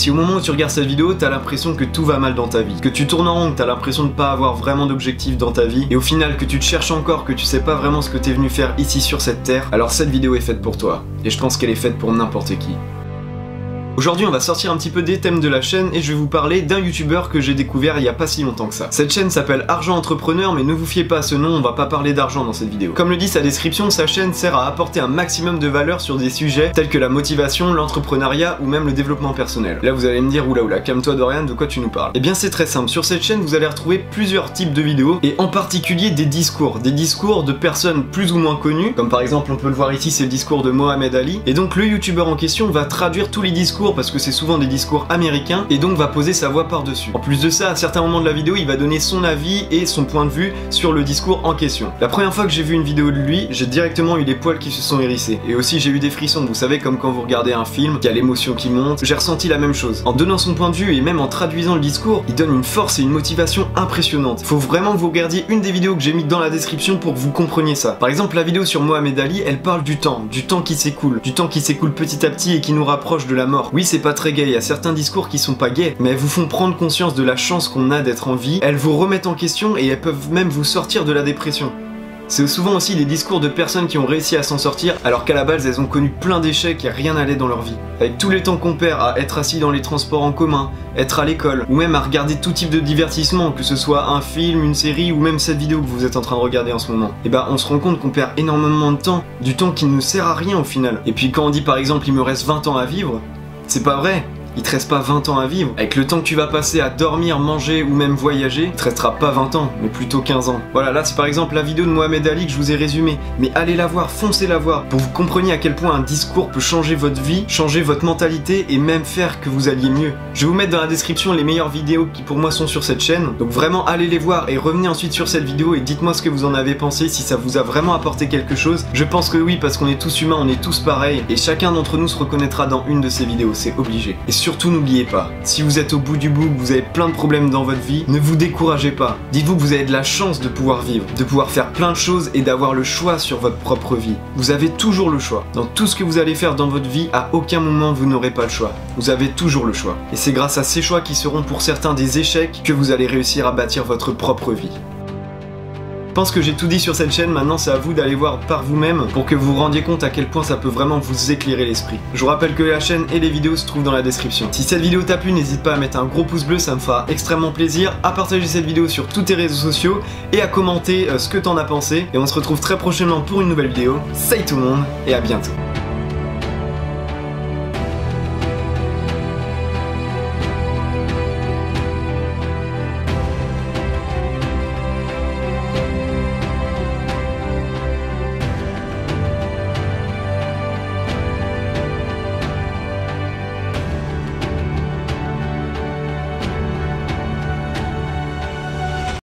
Si au moment où tu regardes cette vidéo, t'as l'impression que tout va mal dans ta vie, que tu tournes en rond, que t'as l'impression de pas avoir vraiment d'objectif dans ta vie, et au final que tu te cherches encore, que tu sais pas vraiment ce que t'es venu faire ici sur cette terre, alors cette vidéo est faite pour toi. Et je pense qu'elle est faite pour n'importe qui. Aujourd'hui on va sortir un petit peu des thèmes de la chaîne et je vais vous parler d'un youtubeur que j'ai découvert il y a pas si longtemps que ça. Cette chaîne s'appelle Argent Entrepreneur, mais ne vous fiez pas à ce nom, on va pas parler d'argent dans cette vidéo. Comme le dit sa description, sa chaîne sert à apporter un maximum de valeur sur des sujets tels que la motivation, l'entrepreneuriat ou même le développement personnel. Là vous allez me dire oula, calme-toi Dorian, de quoi tu nous parles? Eh bien c'est très simple, sur cette chaîne vous allez retrouver plusieurs types de vidéos et en particulier des discours de personnes plus ou moins connues, comme par exemple on peut le voir ici, c'est le discours de Mohamed Ali, et donc le youtubeur en question va traduire tous les discours parce que c'est souvent des discours américains et donc va poser sa voix par-dessus. En plus de ça, à certains moments de la vidéo, il va donner son avis et son point de vue sur le discours en question. La première fois que j'ai vu une vidéo de lui, j'ai directement eu les poils qui se sont hérissés. Et aussi j'ai eu des frissons, vous savez, comme quand vous regardez un film, qu'il y a l'émotion qui monte, j'ai ressenti la même chose. En donnant son point de vue et même en traduisant le discours, il donne une force et une motivation impressionnantes. Faut vraiment que vous regardiez une des vidéos que j'ai mis dans la description pour que vous compreniez ça. Par exemple, la vidéo sur Mohamed Ali, elle parle du temps qui s'écoule, petit à petit et qui nous rapproche de la mort. Oui, c'est pas très gay, il y a certains discours qui sont pas gays, mais elles vous font prendre conscience de la chance qu'on a d'être en vie, elles vous remettent en question et elles peuvent même vous sortir de la dépression. C'est souvent aussi des discours de personnes qui ont réussi à s'en sortir alors qu'à la base elles ont connu plein d'échecs et rien n'allait dans leur vie. Avec tous les temps qu'on perd à être assis dans les transports en commun, être à l'école, ou même à regarder tout type de divertissement, que ce soit un film, une série ou même cette vidéo que vous êtes en train de regarder en ce moment, et bah on se rend compte qu'on perd énormément de temps, du temps qui ne nous sert à rien au final. Et puis quand on dit par exemple il me reste 20 ans à vivre, c'est pas vrai. Il te reste pas 20 ans à vivre. Avec le temps que tu vas passer à dormir, manger ou même voyager, il te restera pas 20 ans, mais plutôt 15 ans. Voilà, là c'est par exemple la vidéo de Mohamed Ali que je vous ai résumée. Mais allez la voir, foncez la voir, pour que vous compreniez à quel point un discours peut changer votre vie, changer votre mentalité et même faire que vous alliez mieux. Je vais vous mettre dans la description les meilleures vidéos qui pour moi sont sur cette chaîne. Donc vraiment allez les voir et revenez ensuite sur cette vidéo et dites-moi ce que vous en avez pensé, si ça vous a vraiment apporté quelque chose. Je pense que oui, parce qu'on est tous humains, on est tous pareils et chacun d'entre nous se reconnaîtra dans une de ces vidéos, c'est obligé. Et surtout n'oubliez pas, si vous êtes au bout du bout, que vous avez plein de problèmes dans votre vie, ne vous découragez pas. Dites-vous que vous avez de la chance de pouvoir vivre, de pouvoir faire plein de choses et d'avoir le choix sur votre propre vie. Vous avez toujours le choix. Dans tout ce que vous allez faire dans votre vie, à aucun moment vous n'aurez pas le choix. Vous avez toujours le choix. Et c'est grâce à ces choix qui seront pour certains des échecs que vous allez réussir à bâtir votre propre vie. Je pense que j'ai tout dit sur cette chaîne, maintenant c'est à vous d'aller voir par vous-même pour que vous vous rendiez compte à quel point ça peut vraiment vous éclairer l'esprit. Je vous rappelle que la chaîne et les vidéos se trouvent dans la description. Si cette vidéo t'a plu, n'hésite pas à mettre un gros pouce bleu, ça me fera extrêmement plaisir, à partager cette vidéo sur tous tes réseaux sociaux et à commenter ce que t'en as pensé. Et on se retrouve très prochainement pour une nouvelle vidéo. Salut tout le monde et à bientôt.